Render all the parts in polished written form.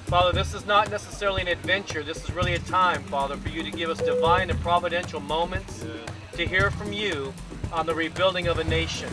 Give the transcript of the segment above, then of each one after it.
Father, this is not necessarily an adventure. This is really a time, Father, for you to give us divine and providential moments to hear from you on the rebuilding of a nation.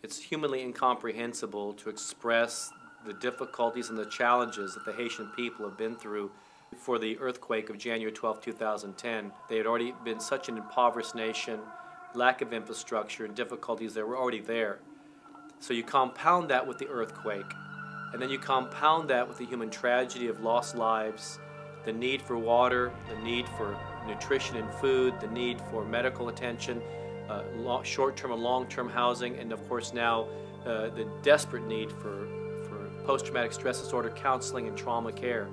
It's humanly incomprehensible to express the difficulties and the challenges that the Haitian people have been through for the earthquake of January 12, 2010. They had already been such an impoverished nation, lack of infrastructure and difficulties that were already there. So you compound that with the earthquake, and then you compound that with the human tragedy of lost lives, the need for water, the need for nutrition and food, the need for medical attention, short-term and long-term housing, and of course now the desperate need for post-traumatic stress disorder counseling and trauma care.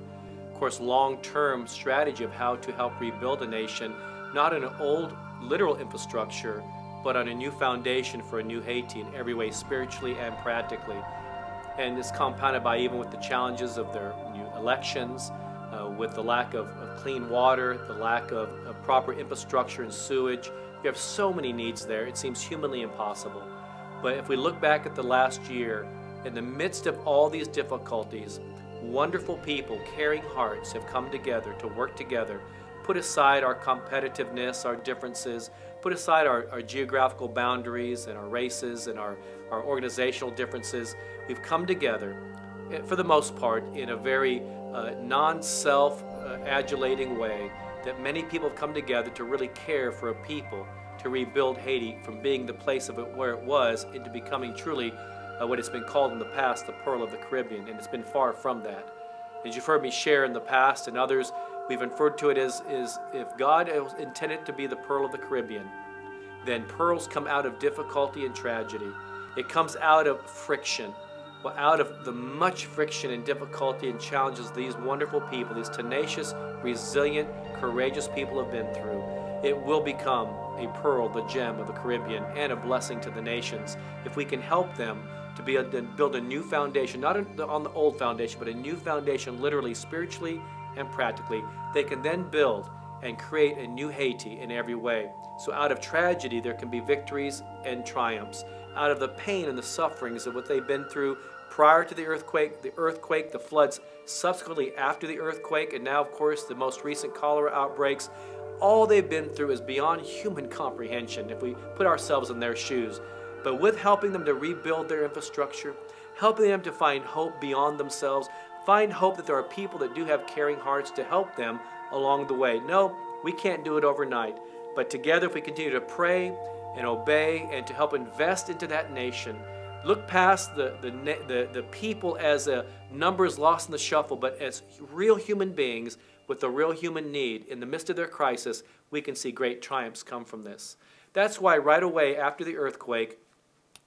Of course, long-term strategy of how to help rebuild a nation, not in an old literal infrastructure, but on a new foundation for a new Haiti in every way, spiritually and practically. And it's compounded by even with the challenges of their new elections, with the lack of clean water, the lack of proper infrastructure and sewage. You have so many needs there, it seems humanly impossible. But if we look back at the last year, in the midst of all these difficulties, wonderful people, caring hearts have come together to work together, put aside our competitiveness, our differences, put aside our geographical boundaries and our races and our organizational differences. We've come together, for the most part, in a very non-self-adulating way, that many people have come together to really care for a people, to rebuild Haiti from being the place of it where it was into becoming truly what it's been called in the past, the Pearl of the Caribbean, and it's been far from that. As you've heard me share in the past and others, we've referred to it as if God intended to be the Pearl of the Caribbean, then pearls come out of difficulty and tragedy. It comes out of friction. Well, out of the much friction and difficulty and challenges these wonderful people, these tenacious, resilient, courageous people have been through, it will become a pearl, the gem of the Caribbean, and a blessing to the nations if we can help them to build a new foundation, not on the old foundation, but a new foundation literally, spiritually, and practically. They can then build and create a new Haiti in every way. So out of tragedy, there can be victories and triumphs. Out of the pain and the sufferings of what they've been through prior to the earthquake, the floods subsequently after the earthquake, and now, of course, the most recent cholera outbreaks, all they've been through is beyond human comprehension if we put ourselves in their shoes. But with helping them to rebuild their infrastructure, helping them to find hope beyond themselves, find hope that there are people that do have caring hearts to help them along the way. No, we can't do it overnight. But together, if we continue to pray and obey and to help invest into that nation, look past the people as numbers lost in the shuffle, but as real human beings with a real human need in the midst of their crisis, we can see great triumphs come from this. That's why right away after the earthquake,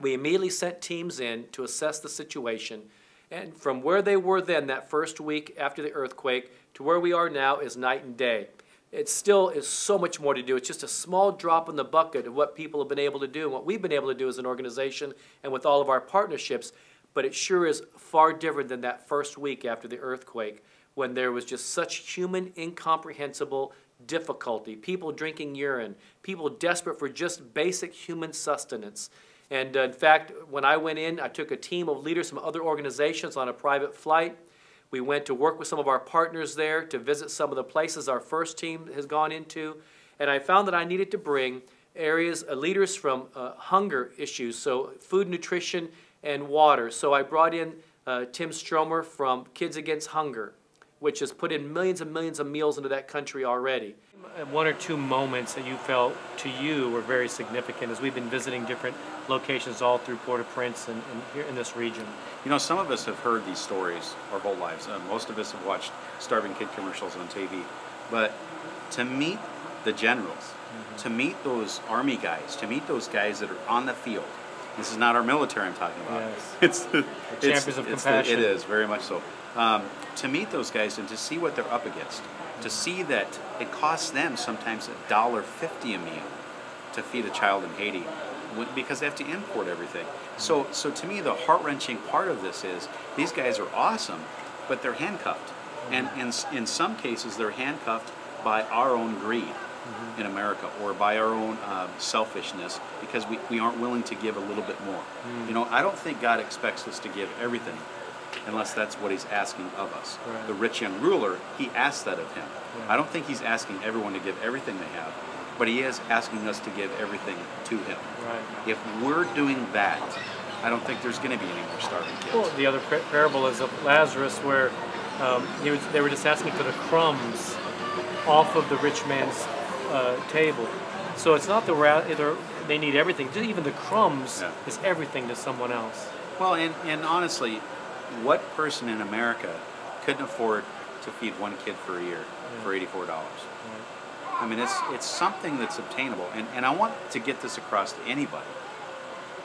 we immediately sent teams in to assess the situation. And from where they were then, that first week after the earthquake, to where we are now is night and day. It still is so much more to do. It's just a small drop in the bucket of what people have been able to do and what we've been able to do as an organization and with all of our partnerships. But it sure is far different than that first week after the earthquake, when there was just such human, incomprehensible difficulty. People drinking urine, people desperate for just basic human sustenance. And in fact, when I went in, I took a team of leaders from other organizations on a private flight. We went to work with some of our partners there to visit some of the places our first team has gone into. And I found that I needed to bring leaders from hunger issues, so food, nutrition, and water. So I brought in Tim Stromer from Kids Against Hunger. which has put in millions and millions of meals into that country already. One or two moments that you felt to you were very significant as we've been visiting different locations all through Port-au-Prince and here in this region. You know, some of us have heard these stories our whole lives. Most of us have watched starving kid commercials on TV. But to meet the generals, to meet those army guys, to meet those guys that are on the field. This is not our military I'm talking about. Yes. It's the champions of compassion. It is, very much so. To meet those guys and to see what they're up against, to see that it costs them sometimes $1.50 a meal to feed a child in Haiti because they have to import everything. So to me, the heart-wrenching part of this is these guys are awesome, but they're handcuffed. And in some cases, they're handcuffed by our own greed in America, or by our own selfishness, because we aren't willing to give a little bit more. You know, I don't think God expects us to give everything unless that's what he's asking of us. Right. The rich young ruler, he asked that of him. I don't think he's asking everyone to give everything they have, but he is asking us to give everything to him. Right. If we're doing that, I don't think there's going to be any more starving kids. Well, the other parable is of Lazarus, where they were just asking for the crumbs off of the rich man's table. So it's not they need everything. Just even the crumbs is everything to someone else. Well, and honestly, what person in America couldn't afford to feed one kid for a year for $84? Right. I mean, it's something that's obtainable. And I want to get this across to anybody,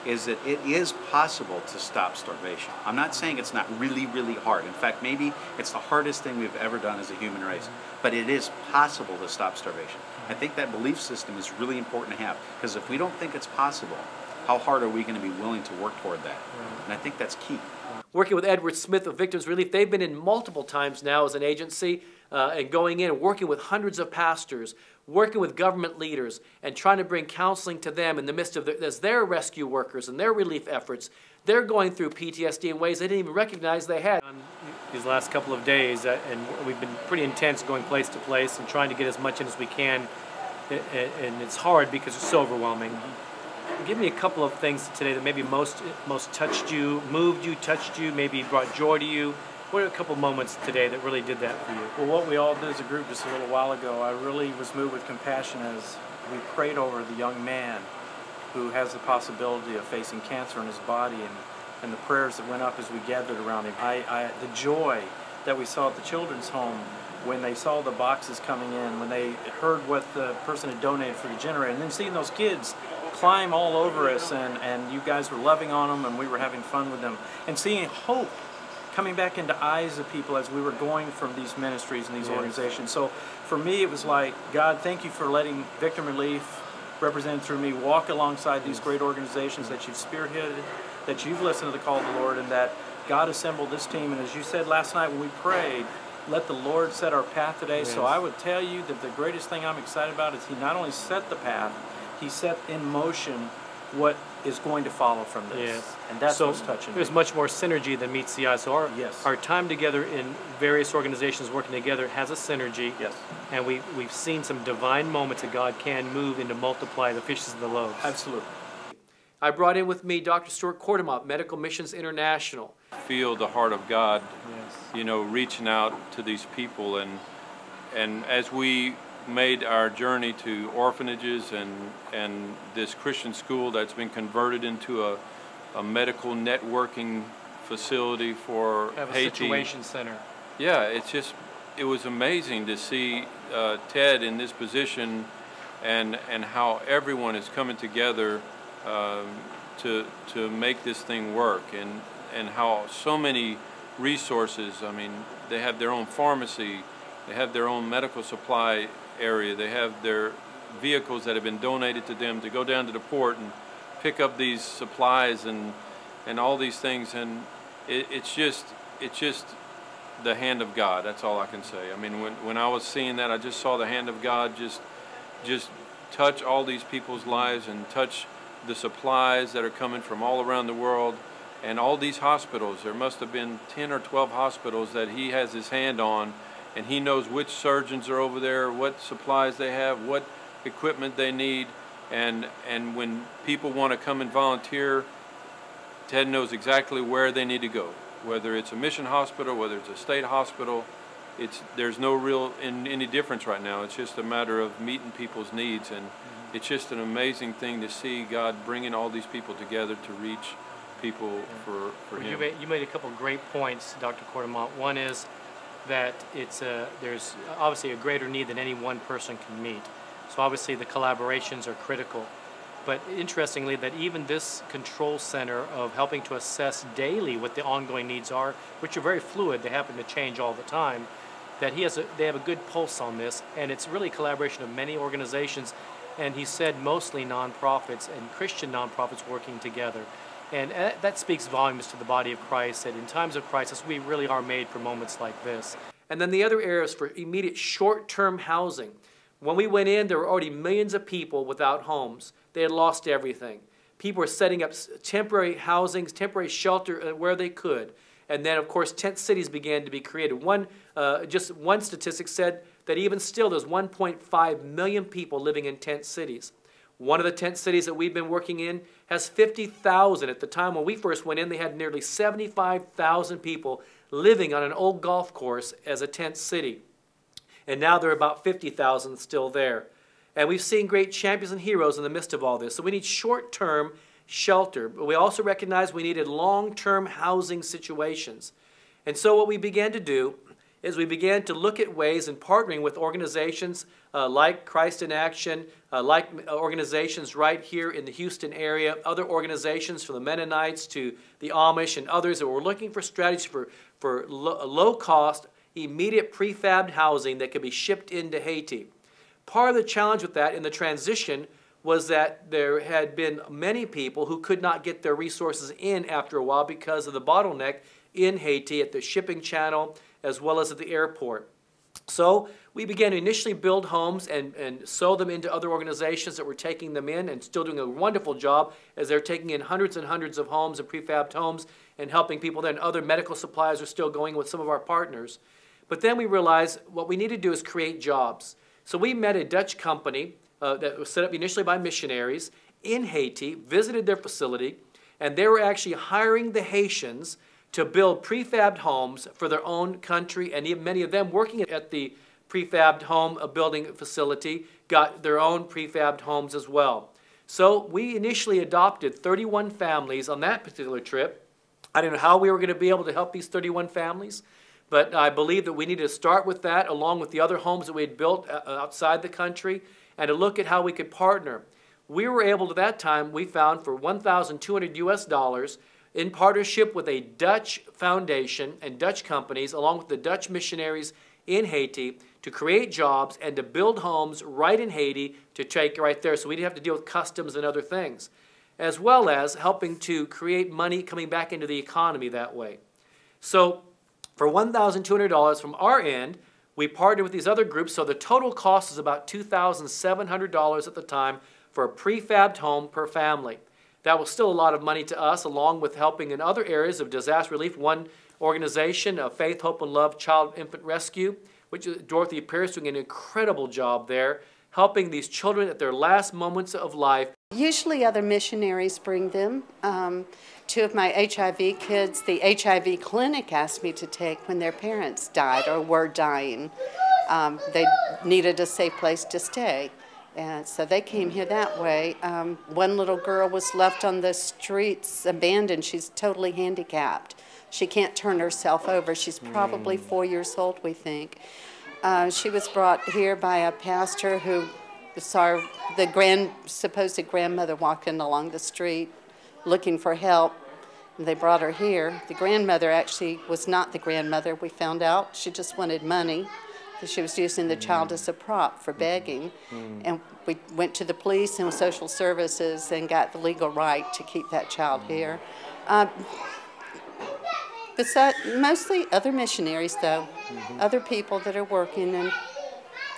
is that it is possible to stop starvation. I'm not saying it's not really, really hard. In fact, maybe it's the hardest thing we've ever done as a human race. But it is possible to stop starvation. I think that belief system is really important to have, because if we don't think it's possible, how hard are we going to be willing to work toward that? And I think that's key. Working with Edward Smith of Victims Relief, they've been in multiple times now as an agency and going in and working with hundreds of pastors, working with government leaders, and trying to bring counseling to them in the midst of as their rescue workers and their relief efforts. They're going through PTSD in ways they didn't even recognize they had. These last couple of days, and we've been pretty intense going place to place and trying to get as much in as we can, and it's hard because it's so overwhelming. Give me a couple of things today that maybe most touched you, moved you, touched you, maybe brought joy to you. What are a couple moments today that really did that for you? Well, what we all did as a group just a little while ago, I really was moved with compassion as we prayed over the young man who has the possibility of facing cancer in his body, and the prayers that went up as we gathered around him. The joy that we saw at the children's home when they saw the boxes coming in, when they heard what the person had donated for the generator, and then seeing those kids climb all over us, and you guys were loving on them, and we were having fun with them, and seeing hope coming back into eyes of people as we were going from these ministries and these organizations. So for me, it was like, God, thank you for letting Victim Relief, represented through me, walk alongside these great organizations that you've spearheaded, that you've listened to the call of the Lord, and that God assembled this team. And as you said last night when we prayed, let the Lord set our path today. Yes. So I would tell you that the greatest thing I'm excited about is he not only set the path, he set in motion what is going to follow from this. Yes. And that's what's touching me. There's much more synergy than meets the eye. So our time together in various organizations working together has a synergy. Yes. And we've seen some divine moments that God can move into multiply the fishes and the loaves. Absolutely. I brought in with me Dr. Stuart Quartermont, Medical Missions International. Feel the heart of God, Yes. you know, reaching out to these people, and as we made our journey to orphanages and this Christian school that's been converted into a medical networking facility for Have a Haiti. situation center. Yeah, it was amazing to see Ted in this position, and how everyone is coming together to make this thing work, and how so many resources. I mean, they have their own pharmacy, they have their own medical supply area, they have their vehicles that have been donated to them to go down to the port and pick up these supplies and all these things, and it's just the hand of God. That's all I can say. I mean, when I was seeing that, I just saw the hand of God just touch all these people's lives and touch the supplies that are coming from all around the world, and all these hospitals. There must have been 10 or 12 hospitals that he has his hand on, and he knows which surgeons are over there, what supplies they have, what equipment they need, and when people want to come and volunteer, Ted knows exactly where they need to go, whether it's a mission hospital, whether it's a state hospital. there's no real any difference right now. It's just a matter of meeting people's needs, and it's just an amazing thing to see God bringing all these people together to reach people for Him. You made a couple of great points, Dr. Cordomont. One is that there's obviously a greater need than any one person can meet. So obviously the collaborations are critical. But interestingly, that even this control center of helping to assess daily what the ongoing needs are, which are very fluid, they happen to change all the time, that they have a good pulse on this, and it's really a collaboration of many organizations, and he said mostly nonprofits and Christian nonprofits working together. And that speaks volumes to the body of Christ, that in times of crisis, we really are made for moments like this. And then the other areas for immediate short-term housing. When we went in, there were already millions of people without homes. They had lost everything. People were setting up temporary housings, temporary shelter where they could. And then, of course, tent cities began to be created. Just one statistic said that even still there's 1.5 million people living in tent cities. One of the tent cities that we've been working in has 50,000. At the time when we first went in, they had nearly 75,000 people living on an old golf course as a tent city. And now there are about 50,000 still there. And we've seen great champions and heroes in the midst of all this. So we need short-term shelter. But we also recognize we needed long-term housing situations. And so what we began to do is we began to look at ways in partnering with organizations like Christ in Action, like organizations right here in the Houston area, other organizations from the Mennonites to the Amish and others that were looking for strategies for low-cost, immediate prefabbed housing that could be shipped into Haiti. Part of the challenge with that in the transition was that there had been many people who could not get their resources in after a while because of the bottleneck in Haiti at the shipping channel as well as at the airport. So we began to initially build homes and sew them into other organizations that were taking them in and still doing a wonderful job as they're taking in hundreds and hundreds of homes and prefabbed homes and helping people there. And other medical supplies are still going with some of our partners. But then we realized what we need to do is create jobs. So we met a Dutch company that was set up initially by missionaries in Haiti, visited their facility, and they were actually hiring the Haitians to build prefabbed homes for their own country, and even many of them working at the prefabbed home building facility got their own prefabbed homes as well. So we initially adopted 31 families on that particular trip. I don't know how we were going to be able to help these 31 families, but I believe that we needed to start with that along with the other homes that we had built outside the country and to look at how we could partner. We were able to, that time, we found for $1,200 US in partnership with a Dutch foundation and Dutch companies along with the Dutch missionaries in Haiti to create jobs and to build homes right in Haiti to take right there so we didn't have to deal with customs and other things, as well as helping to create money coming back into the economy that way. So for $1,200 from our end, we partnered with these other groups, so the total cost is about $2,700 at the time for a prefabbed home per family. That was still a lot of money to us, along with helping in other areas of disaster relief. One organization, Faith, Hope, and Love Child Infant Rescue, which is Dorothy Pierce doing an incredible job there, helping these children at their last moments of life. Usually other missionaries bring them. Two of my HIV kids, the HIV clinic asked me to take when their parents died or were dying. They needed a safe place to stay. And so they came here that way. One little girl was left on the streets abandoned. She's totally handicapped. She can't turn herself over. She's probably 4 years old, we think. She was brought here by a pastor who saw the supposed grandmother walking along the street looking for help. And they brought her here. The grandmother actually was not the grandmother, we found out. She just wanted money. She was using the child as a prop for begging. And we went to the police and social services and got the legal right to keep that child here. Mostly other missionaries, though, other people that are working. And,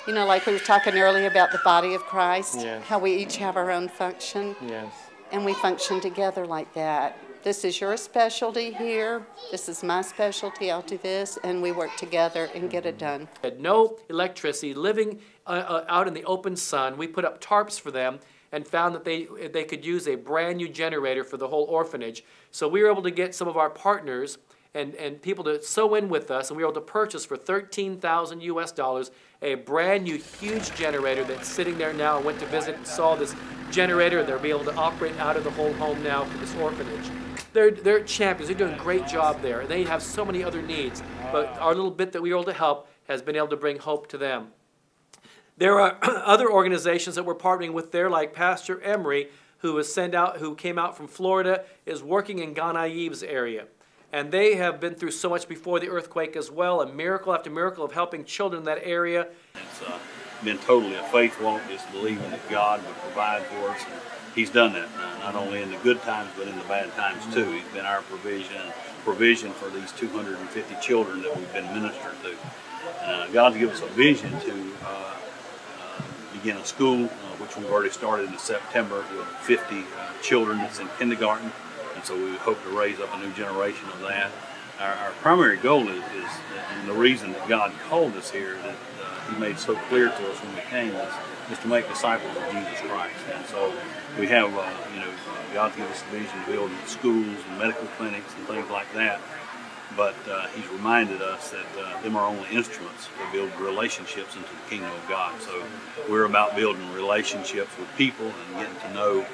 you know, like we were talking earlier about the body of Christ, how we each have our own function. Yes. And we function together like that. This is your specialty here. This is my specialty. I'll do this. And we work together and get it done. Had no electricity, living out in the open sun. We put up tarps for them and found that they could use a brand new generator for the whole orphanage. So we were able to get some of our partners and people to sew in with us, and we were able to purchase for $13,000 US a brand new huge generator that's sitting there now. I went to visit and saw this generator. They'll be able to operate out of the whole home now for this orphanage. They're champions. They're doing a great job there. They have so many other needs, but our little bit that we were able to help has been able to bring hope to them. There are other organizations that we're partnering with there, like Pastor Emery, who came out from Florida, is working in Ghana's area. And they have been through so much before the earthquake as well, a miracle after miracle of helping children in that area. It's been totally a faith walk, just believing that God would provide for us. And He's done that, not only in the good times, but in the bad times too. He's been our provision for these 250 children that we've been ministered to. God's given us a vision to begin a school, which we've already started in September with 50 children that's in kindergarten. And so we hope to raise up a new generation of that. Our primary goal is, and the reason that God called us here, that He made so clear to us when we came, is to make disciples of Jesus Christ. And so we have, God's given us the vision to build schools and medical clinics and things like that. But He's reminded us that them are only instruments to build relationships into the kingdom of God. So we're about building relationships with people and getting to know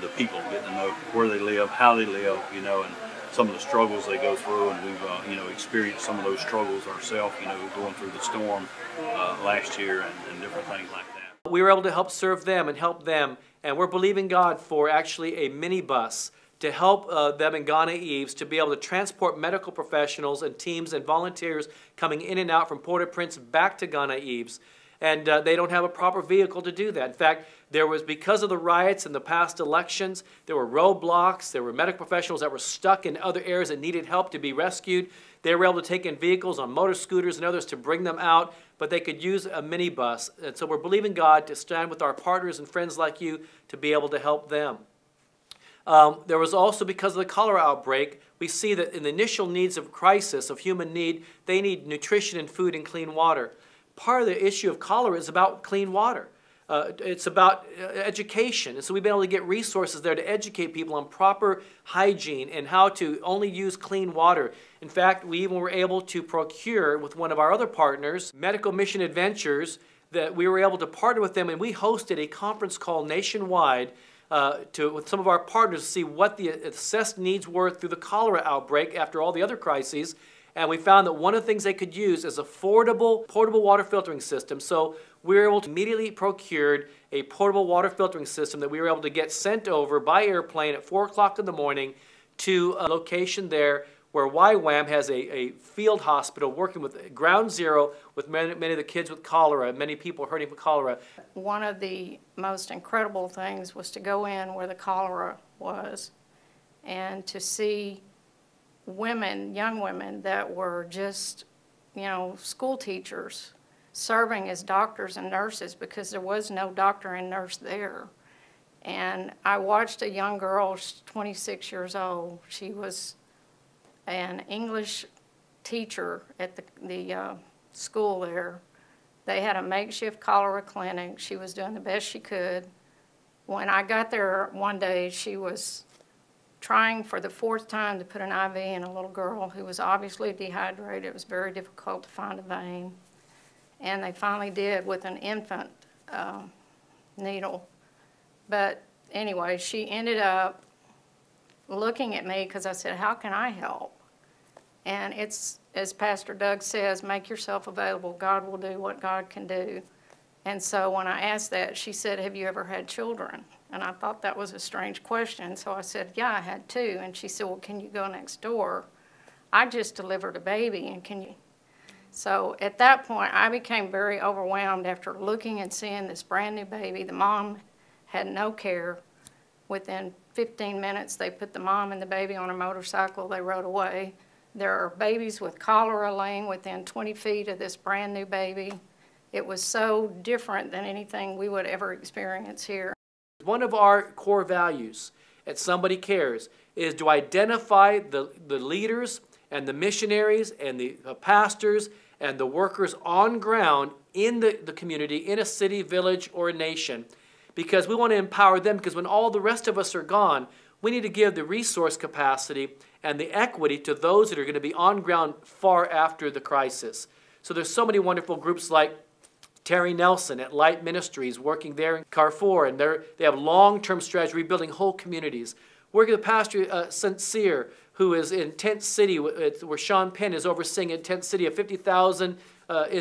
the people, getting to know where they live, how they live, and some of the struggles they go through. And we've, experienced some of those struggles ourselves, going through the storm last year and different things like that. We were able to help serve them and help them, and we're believing God for actually a minibus to help them in Ghana to be able to transport medical professionals and teams and volunteers coming in and out from Port-au-Prince back to Ghana. And they don't have a proper vehicle to do that. In fact, because of the riots in the past elections, there were roadblocks, there were medical professionals that were stuck in other areas that needed help to be rescued. They were able to take in vehicles on motor scooters and others to bring them out, but they could use a minibus. And so we're believing God to stand with our partners and friends like you to be able to help them. There was also, because of the cholera outbreak, we see that in the initial needs of crisis, of human need, they need nutrition and food and clean water. Part of the issue of cholera is about clean water. It's about education. And so we've been able to get resources there to educate people on proper hygiene and how to only use clean water. In fact, we even were able to procure with one of our other partners, Medical Mission Adventures, that we were able to partner with them, and we hosted a conference call nationwide with some of our partners to see what the assessed needs were through the cholera outbreak after all the other crises. And we found that one of the things they could use is affordable portable water filtering system. So we were able to immediately procure a portable water filtering system that we were able to get sent over by airplane at 4 o'clock in the morning to a location there where YWAM has a field hospital working with Ground Zero with many of the kids with cholera, many people hurting with cholera. One of the most incredible things was to go in where the cholera was and to see women, young women that were just, school teachers serving as doctors and nurses because there was no doctor and nurse there. And I watched a young girl, she's 26 years old. She was an English teacher at the school there. They had a makeshift cholera clinic. She was doing the best she could. When I got there one day, she was trying for the 4th time to put an IV in a little girl who was obviously dehydrated. It was very difficult to find a vein. And they finally did with an infant needle. But anyway, she ended up looking at me because I said, how can I help? And it's, as Pastor Doug says, make yourself available. God will do what God can do. And so when I asked that, she said, have you ever had children? And I thought that was a strange question. So I said, yeah, I had 2. And she said, well, can you go next door? I just delivered a baby, and can you? So at that point, I became very overwhelmed after looking and seeing this brand new baby. The mom had no care. Within 15 minutes, they put the mom and the baby on a motorcycle. They rode away. There are babies with cholera laying within 20 feet of this brand new baby. It was so different than anything we would ever experience here. One of our core values at Somebody Cares is to identify the leaders and the missionaries and the pastors and the workers on ground in the community, in a city, village, or a nation, because we want to empower them, because when all the rest of us are gone, We need to give the resource capacity and the equity to those that are going to be on ground far after the crisis. So there's so many wonderful groups like Terry Nelson at Light Ministries working there in Carrefour, and they have long-term strategy, rebuilding whole communities. Working with Pastor Sincere, who is in Tent City, where Sean Penn is overseeing in Tent City, of 50,000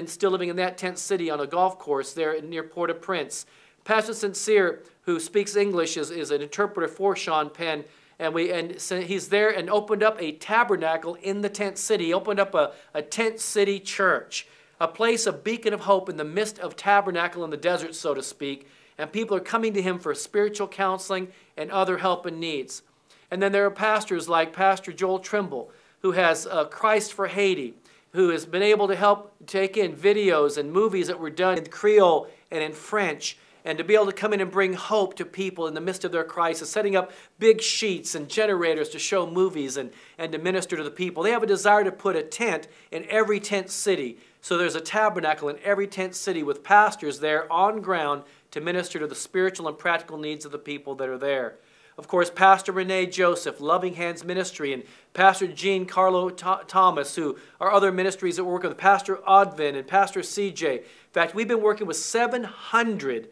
still living in that tent city on a golf course there near Port-au-Prince. Pastor Sincere, who speaks English, is an interpreter for Sean Penn, and so he's there and opened up a tabernacle in the tent city. He opened up a tent city church, a place, a beacon of hope in the midst of tabernacle in the desert, so to speak, and people are coming to him for spiritual counseling and other help and needs. And then there are pastors like Pastor Joel Trimble, who has Christ for Haiti, who has been able to help take in videos and movies that were done in Creole and in French, and to be able to come in and bring hope to people in the midst of their crisis, setting up big sheets and generators to show movies and to minister to the people. They have a desire to put a tent in every tent city. So there's a tabernacle in every tent city with pastors there on ground to minister to the spiritual and practical needs of the people that are there. Of course, Pastor Renee Joseph, Loving Hands Ministry, and Pastor Jean Carlo Thomas, who are other ministries that work with Pastor Odvin and Pastor CJ. In fact, we've been working with 700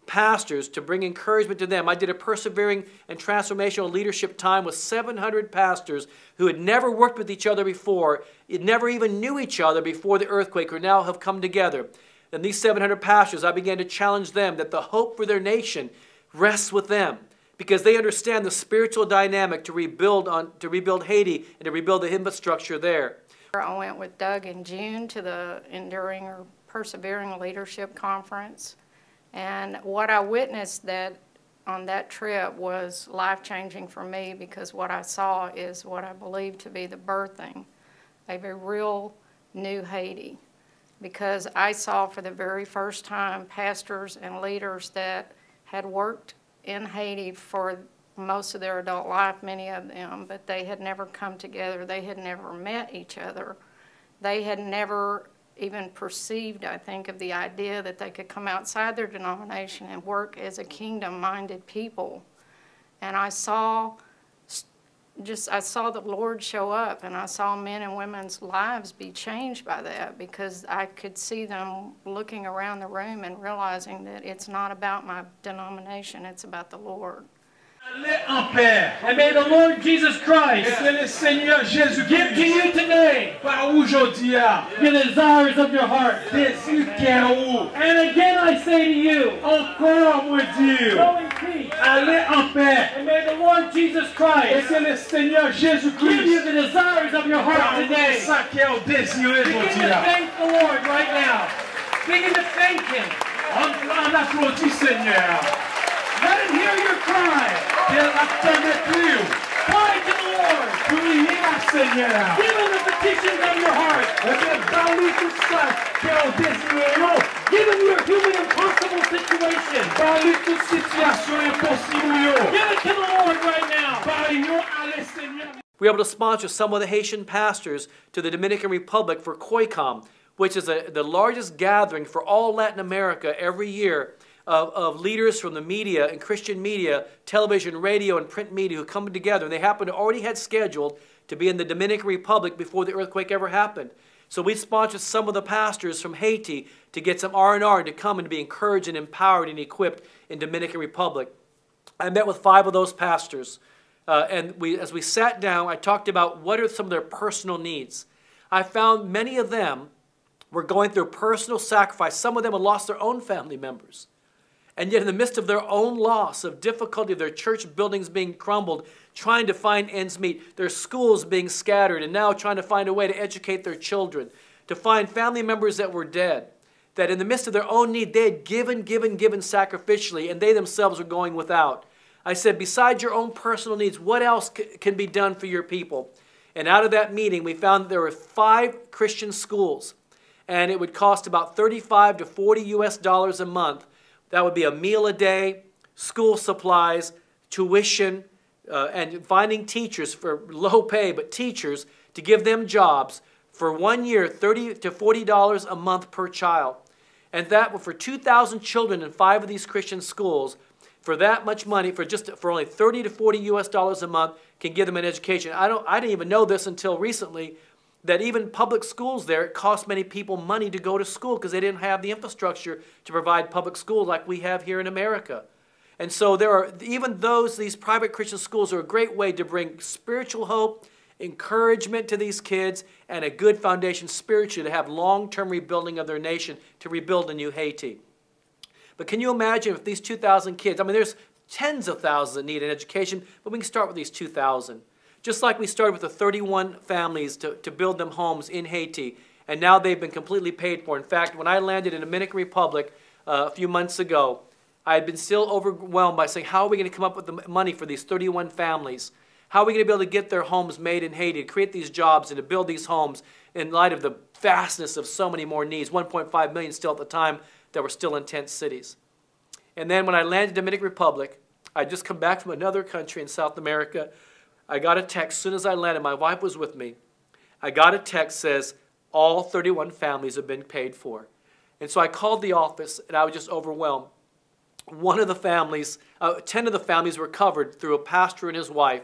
pastors to bring encouragement to them. I did a persevering and transformational leadership time with 700 pastors who had never worked with each other before, never even knew each other before the earthquake, who now have come together. And these 700 pastors, I began to challenge them that the hope for their nation rests with them, because they understand the spiritual dynamic to rebuild Haiti and to rebuild the infrastructure there. I went with Doug in June to the Enduring or Persevering Leadership Conference. And what I witnessed on that trip was life-changing for me, because what I saw is what I believe to be the birthing of a real new Haiti. Because I saw for the very first time pastors and leaders that had worked in Haiti for most of their adult life, many of them, but they had never come together. They had never met each other. They had never even perceived, I think, of the idea that they could come outside their denomination and work as a kingdom-minded people. And I saw the Lord show up, and I saw men and women's lives be changed by that, because I could see them looking around the room and realizing that it's not about my denomination, it's about the Lord. And may the Lord Jesus Christ give to you today the desires of your heart. And again I say to you, go in peace. And may the Lord Jesus Christ give you the desires of your heart today. Begin to thank the Lord right now. Begin to thank Him. Let Him hear your cry. Cry to the Lord. Give Him the petitions of your heart. Give Him your human impossible situation. Give it to the Lord right now. We were able to sponsor some of the Haitian pastors to the Dominican Republic for COICOM, which is the largest gathering for all Latin America every year of leaders from the media and Christian media, television, radio, and print media who come together. And they happen to already had scheduled to be in the Dominican Republic before the earthquake ever happened. So we sponsored some of the pastors from Haiti to get some R&R and to come and to be encouraged and empowered and equipped in Dominican Republic. I met with 5 of those pastors. And as we sat down, I talked about what are some of their personal needs. I found many of them were going through personal sacrifice. Some of them had lost their own family members. And yet in the midst of their own loss, of difficulty, their church buildings being crumbled, trying to find ends meet, their schools being scattered, and now trying to find a way to educate their children, to find family members that were dead, that in the midst of their own need, they had given sacrificially, and they themselves were going without. I said, besides your own personal needs, what else can be done for your people? And out of that meeting, we found that there were 5 Christian schools, and it would cost about $35 to $40 US a month. That would be a meal a day, school supplies, tuition, and finding teachers for low pay, but teachers to give them jobs for 1 year, $30 to $40 a month per child. And that for 2,000 children in 5 of these Christian schools, for that much money, for only 30 to 40 US dollars a month, can give them an education. I didn't even know this until recently, that even public schools there, it cost many people money to go to school because they didn't have the infrastructure to provide public schools like we have here in America. And so there are, even these private Christian schools are a great way to bring spiritual hope, encouragement to these kids, and a good foundation spiritually to have long-term rebuilding of their nation, to rebuild a new Haiti. But can you imagine if these 2,000 kids, I mean, there's tens of thousands that need an education, but we can start with these 2,000. Just like we started with the 31 families to build them homes in Haiti, and now they've been completely paid for. In fact, when I landed in the Dominican Republic a few months ago, I had been still overwhelmed by saying, how are we going to come up with the money for these 31 families? How are we going to be able to get their homes made in Haiti, to create these jobs and to build these homes in light of the vastness of so many more needs, 1.5 million still at the time that were still in tent cities. And then when I landed in the Dominican Republic, I'd just come back from another country in South America. I got a text as soon as I landed. My wife was with me. I got a text that says, all 31 families have been paid for. And so I called the office, and I was just overwhelmed. One of the families, 10 of the families were covered through a pastor and his wife.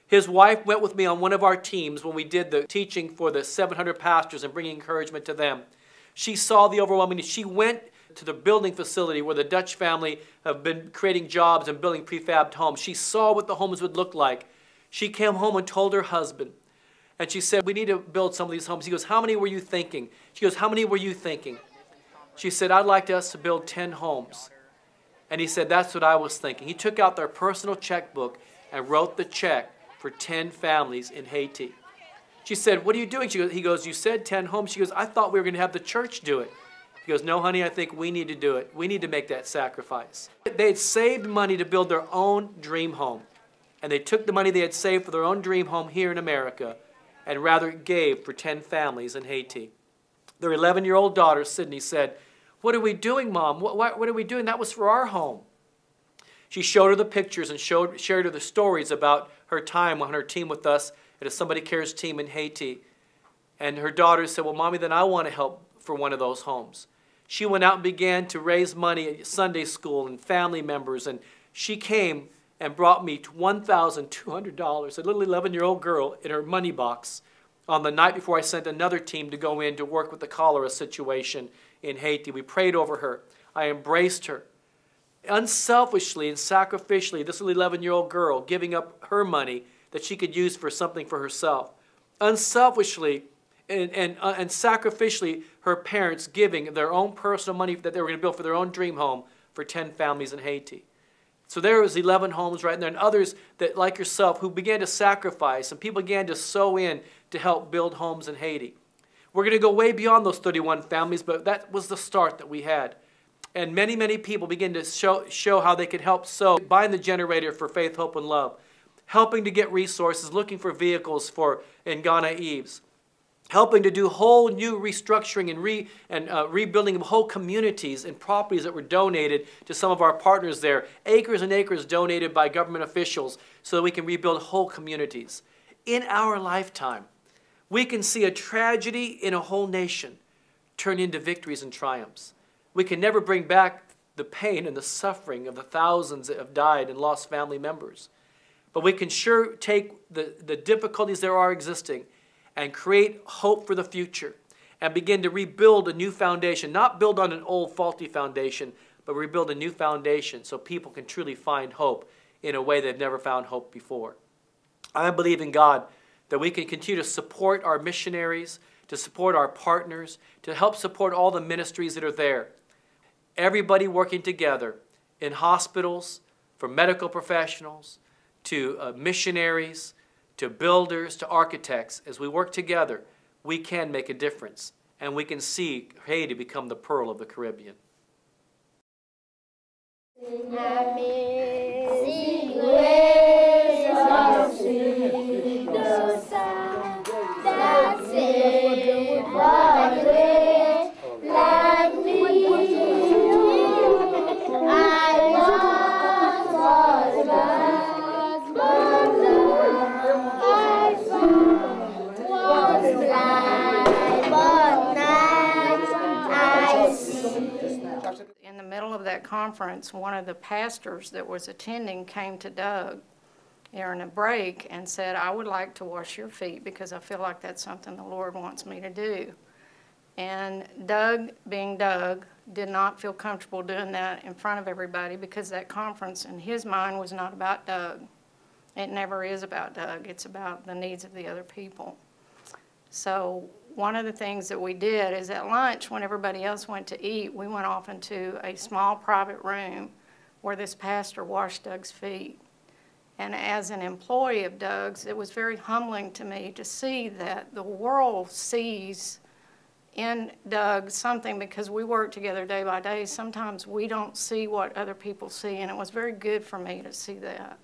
His wife went with me on one of our teams when we did the teaching for the 700 pastors and bringing encouragement to them. She saw the overwhelming need. She went to the building facility where the Dutch family have been creating jobs and building prefabbed homes. She saw what the homes would look like. She came home and told her husband. And she said, we need to build some of these homes. He goes, how many were you thinking? She goes, how many were you thinking? She said, I'd like us to build 10 homes. And he said, that's what I was thinking. He took out their personal checkbook and wrote the check for 10 families in Haiti. She said, what are you doing? He goes, you said 10 homes. She goes, I thought we were going to have the church do it. He goes, no, honey, I think we need to do it. We need to make that sacrifice. They had saved money to build their own dream home. And they took the money they had saved for their own dream home here in America and rather gave for 10 families in Haiti. Their 11-year-old daughter, Sydney, said, what are we doing, Mom? What are we doing? That was for our home. She showed her the pictures and shared her the stories about her time on her team with us at a Somebody Cares team in Haiti. And her daughter said, well, Mommy, then I want to help for one of those homes. She went out and began to raise money at Sunday school and family members. And she came and brought me $1,200, a little 11-year-old girl, in her money box on the night before I sent another team to go in to work with the cholera situation in Haiti. We prayed over her. I embraced her. Unselfishly and sacrificially, this little 11-year-old girl giving up her money that she could use for something for herself. Unselfishly and sacrificially, her parents giving their own personal money that they were going to build for their own dream home for 10 families in Haiti. So there was 11 homes right there, and others that, like yourself, who began to sacrifice, and people began to sow in to help build homes in Haiti. We're going to go way beyond those 31 families, but that was the start that we had. And many, many people began to show how they could help sow, buying the generator for Faith, Hope, and Love, helping to get resources, looking for vehicles for Ngana Eves, helping to do whole new restructuring and rebuilding of whole communities and properties that were donated to some of our partners there, acres and acres donated by government officials so that we can rebuild whole communities. In our lifetime, we can see a tragedy in a whole nation turn into victories and triumphs. We can never bring back the pain and the suffering of the thousands that have died and lost family members. But we can sure take the difficulties that are existing and create hope for the future and begin to rebuild a new foundation, not build on an old faulty foundation, but rebuild a new foundation so people can truly find hope in a way they've never found hope before. I believe in God that we can continue to support our missionaries, to support our partners, to help support all the ministries that are there. Everybody working together in hospitals, from medical professionals, to missionaries, to builders, to architects. As we work together, we can make a difference, and we can see Haiti become the pearl of the Caribbean. conference, one of the pastors that was attending came to Doug during a break and said, I would like to wash your feet because I feel like that's something the Lord wants me to do. And Doug, being Doug, did not feel comfortable doing that in front of everybody because that conference in his mind was not about Doug. It never is about Doug. It's about the needs of the other people. So one of the things that we did is at lunch, when everybody else went to eat, we went off into a small private room where this pastor washed Doug's feet. And as an employee of Doug's, it was very humbling to me to see that the world sees in Doug something, because we work together day by day. Sometimes we don't see what other people see, and it was very good for me to see that.